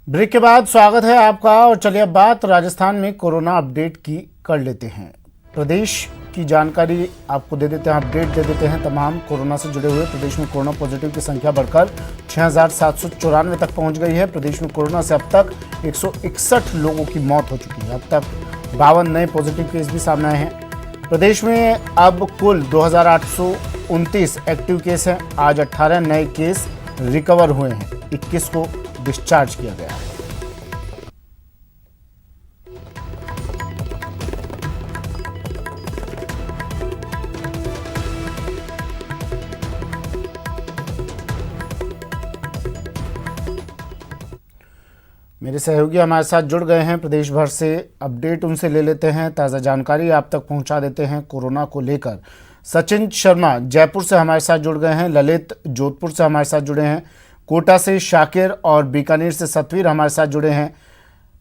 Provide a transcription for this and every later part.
Break के बाद स्वागत है आपका। और चलिए अब बात राजस्थान में कोरोना अपडेट की कर लेते हैं। प्रदेश की जानकारी आपको दे देते हैं, अपडेट दे देते हैं तमाम कोरोना से जुड़े हुए। प्रदेश में कोरोना पॉजिटिव की संख्या बढ़कर 6,794 तक पहुंच गई है। प्रदेश में कोरोना से अब तक 161 लोगों की मौत हो चुकी है। अब तक 52 नए पॉजिटिव केस भी सामने आए हैं। प्रदेश में अब कुल 2,829 एक्टिव केस हैं। आज 18 नए केस रिकवर हुए हैं, 21 को डिस्चार्ज किया गया है। मेरे सहयोगी हमारे साथ जुड़ गए हैं प्रदेश भर से। अपडेट उनसे ले लेते हैं, ताज़ा जानकारी आप तक पहुंचा देते हैं कोरोना को लेकर। सचिन शर्मा जयपुर से हमारे साथ जुड़ गए हैं, ललित जोधपुर से हमारे साथ जुड़े हैं, कोटा से शाकिर और बीकानेर से सतवीर हमारे साथ जुड़े हैं।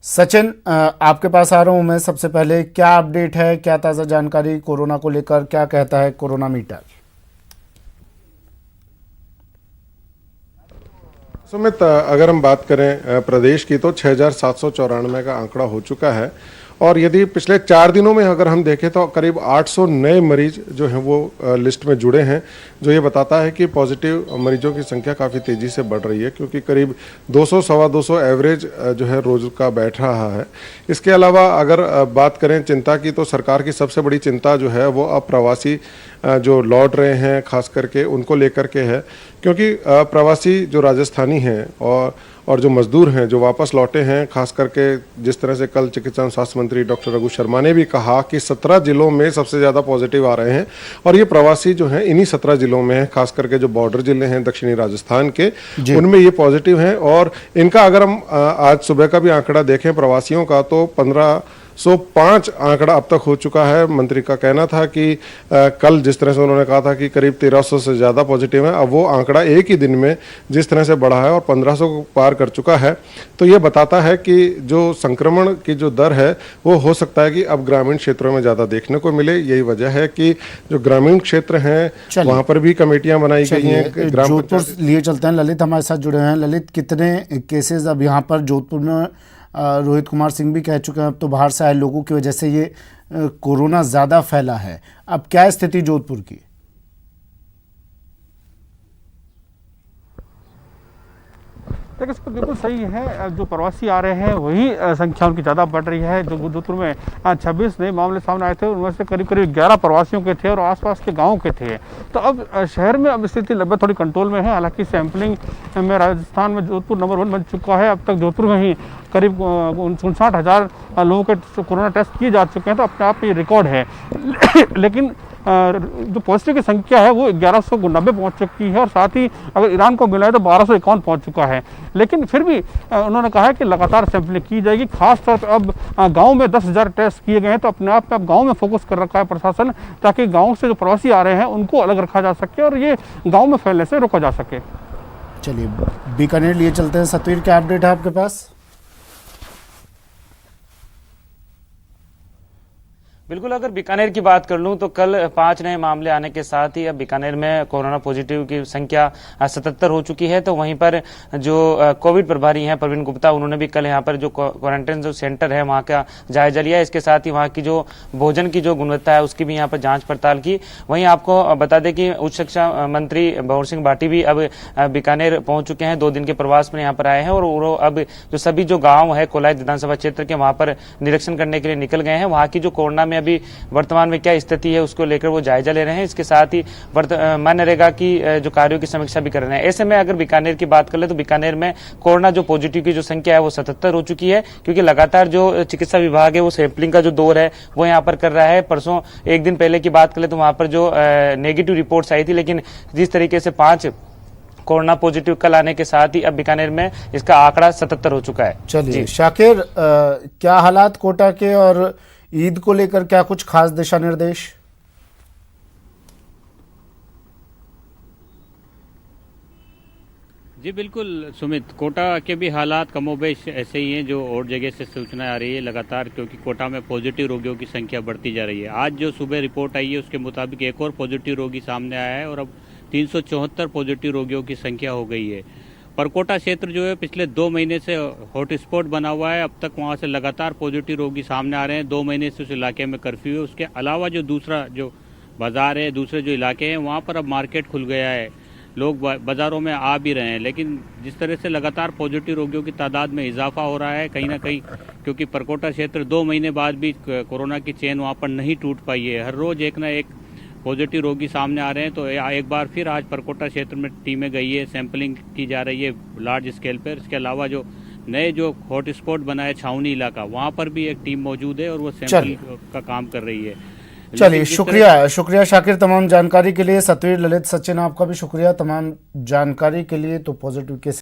सचिन, आपके पास आ रहा हूं मैं। सबसे पहले क्या अपडेट है, क्या ताज़ा जानकारी कोरोना को लेकर, क्या कहता है कोरोना मीटर? सुमित, अगर हम बात करें प्रदेश की तो 6,794 का आंकड़ा हो चुका है। और यदि पिछले 4 दिनों में अगर हम देखें तो करीब 800 नए मरीज जो हैं वो लिस्ट में जुड़े हैं, जो ये बताता है कि पॉजिटिव मरीजों की संख्या काफ़ी तेज़ी से बढ़ रही है, क्योंकि करीब 200 सवा 200 एवरेज जो है रोज का बैठ रहा है। इसके अलावा अगर बात करें चिंता की, तो सरकार की सबसे बड़ी चिंता जो है वो अब प्रवासी जो लौट रहे हैं खास करके उनको लेकर के है, क्योंकि प्रवासी जो राजस्थानी हैं और जो मजदूर हैं जो वापस लौटे हैं, खास करके जिस तरह से कल चिकित्सा एवं स्वास्थ्य मंत्री डॉक्टर रघु शर्मा ने भी कहा कि 17 जिलों में सबसे ज़्यादा पॉजिटिव आ रहे हैं, और ये प्रवासी जो हैं इन्हीं 17 जिलों में हैं, खास करके जो बॉर्डर जिले हैं दक्षिणी राजस्थान के, उनमें ये पॉजिटिव हैं। और इनका अगर हम आज सुबह का भी आंकड़ा देखें प्रवासियों का, तो 1505 आंकड़ा अब तक हो चुका है। मंत्री का कहना था कि कल जिस तरह से उन्होंने कहा था कि करीब 1300 से ज़्यादा पॉजिटिव है, अब वो आंकड़ा एक ही दिन में जिस तरह से बढ़ा है और 1500 को पार कर चुका है, तो ये बताता है कि जो संक्रमण की जो दर है वो हो सकता है कि अब ग्रामीण क्षेत्रों में ज़्यादा देखने को मिले। यही वजह है कि जो ग्रामीण क्षेत्र हैं वहाँ पर भी कमेटियाँ बनाई गई हैं। जोधपुर लिए चलते हैं, ललित हमारे साथ जुड़े हैं। ललित, कितने केसेज अब यहाँ पर जोधपुर में? रोहित कुमार सिंह भी कह चुके हैं अब तो बाहर से आए लोगों की वजह से ये कोरोना ज़्यादा फैला है। अब क्या स्थिति जोधपुर की? देखिए, इसको बिल्कुल सही है। जो प्रवासी आ रहे हैं वही संख्या उनकी ज़्यादा बढ़ रही है। जो जोधपुर में 26 नए मामले सामने आए थे, उनमें से करीब करीब 11 प्रवासियों के थे और आसपास के गांवों के थे। तो अब शहर में अब स्थिति लगभग थोड़ी कंट्रोल में है। हालांकि सैंपलिंग में राजस्थान में जोधपुर नंबर 1 बन चुका है। अब तक जोधपुर में ही करीब 59,000 लोगों के कोरोना टेस्ट किए जा चुके हैं, तो अपने आप ये रिकॉर्ड है। लेकिन जो पॉजिटिव की संख्या है वो 1190 पहुंच चुकी है, और साथ ही अगर ईरान को मिला है तो 1251 पहुंच चुका है। लेकिन फिर भी उन्होंने कहा है कि लगातार सैंपलिंग की जाएगी। खासतौर पर अब गांव में 10,000 टेस्ट किए गए हैं, तो अपने आप में अब गांव में फोकस कर रखा है प्रशासन, ताकि गांव से जो प्रवासी आ रहे हैं उनको अलग रखा जा सके और ये गांव में फैलने से रोका जा सके। चलिए बीकानेर लिए चलते हैं। सतवीर, क्या अपडेट है आपके पास? बिल्कुल, अगर बीकानेर की बात कर लूं तो कल 5 नए मामले आने के साथ ही अब बीकानेर में कोरोना पॉजिटिव की संख्या 77 हो चुकी है। तो वहीं पर जो कोविड प्रभारी हैं प्रवीण गुप्ता, उन्होंने भी कल यहां पर जो क्वारंटाइन जो सेंटर है वहां का जायजा लिया। इसके साथ ही वहां की जो भोजन की जो गुणवत्ता है उसकी भी यहाँ पर जांच पड़ताल की। वहीं आपको बता दें कि उच्च शिक्षा मंत्री भंवर सिंह भाटी भी अब बीकानेर पहुंच चुके हैं, 2 दिन के प्रवास में यहाँ पर आए हैं, और वो अब जो सभी जो गाँव है कोलायत विधानसभा क्षेत्र के, वहां पर निरीक्षण करने के लिए निकल गए हैं। वहां की जो कोरोना में अभी वर्तमान में क्या स्थिति है उसको लेकर वो जायजा ले रहे हैं। इसके साथ ही मनरेगा की जो कार्यों की समीक्षा भी कर रहे हैं। ऐसे में अगर बीकानेर की बात कर ले तो बीकानेर में कोरोना जो पॉजिटिव की जो संख्या है वो 77 हो चुकी है, क्योंकि लगातार जो चिकित्सा विभाग है वो सैंपलिंग का जो दौर है वो यहाँ पर कर रहा है। परसों एक दिन पहले की बात कर ले तो वहां पर जो नेगेटिव रिपोर्ट्स आई थी, लेकिन जिस तरीके से 5 कोरोना पॉजिटिव कल आने के साथ ही अब बीकानेर में इसका आंकड़ा 77 हो चुका है। चलिए शाकिर, क्या हालात कोटा के, और ईद को लेकर क्या कुछ खास दिशा निर्देश? जी बिल्कुल सुमित, कोटा के भी हालात कमोबेश ऐसे ही हैं जो और जगह से सूचना आ रही है लगातार, क्योंकि कोटा में पॉजिटिव रोगियों की संख्या बढ़ती जा रही है। आज जो सुबह रिपोर्ट आई है उसके मुताबिक एक और पॉजिटिव रोगी सामने आया है और अब 374 पॉजिटिव रोगियों की संख्या हो गई है। परकोटा क्षेत्र जो है पिछले 2 महीने से हॉटस्पॉट बना हुआ है। अब तक वहाँ से लगातार पॉजिटिव रोगी सामने आ रहे हैं। 2 महीने से उस इलाके में कर्फ्यू है। उसके अलावा जो दूसरा जो बाजार है, दूसरे जो इलाके हैं, वहाँ पर अब मार्केट खुल गया है, लोग बाज़ारों में आ भी रहे हैं। लेकिन जिस तरह से लगातार पॉजिटिव रोगियों की तादाद में इजाफा हो रहा है, कहीं ना कहीं क्योंकि परकोटा क्षेत्र 2 महीने बाद भी कोरोना की चेन वहाँ पर नहीं टूट पाई है, हर रोज़ एक ना एक पॉजिटिव रोगी सामने आ रहे हैं। तो एक बार फिर आज परकोटा क्षेत्र में टीमें गई है, सैंपलिंग की जा रही है लार्ज स्केल पर। इसके अलावा जो नए जो हॉटस्पॉट बना है छावनी इलाका, वहाँ पर भी एक टीम मौजूद है और वो सैंपल का काम कर रही है। चलिए, शुक्रिया शाकिर तमाम जानकारी के लिए। सतवीर, ललित, सचिन, आपका भी शुक्रिया तमाम जानकारी के लिए। तो पॉजिटिव केस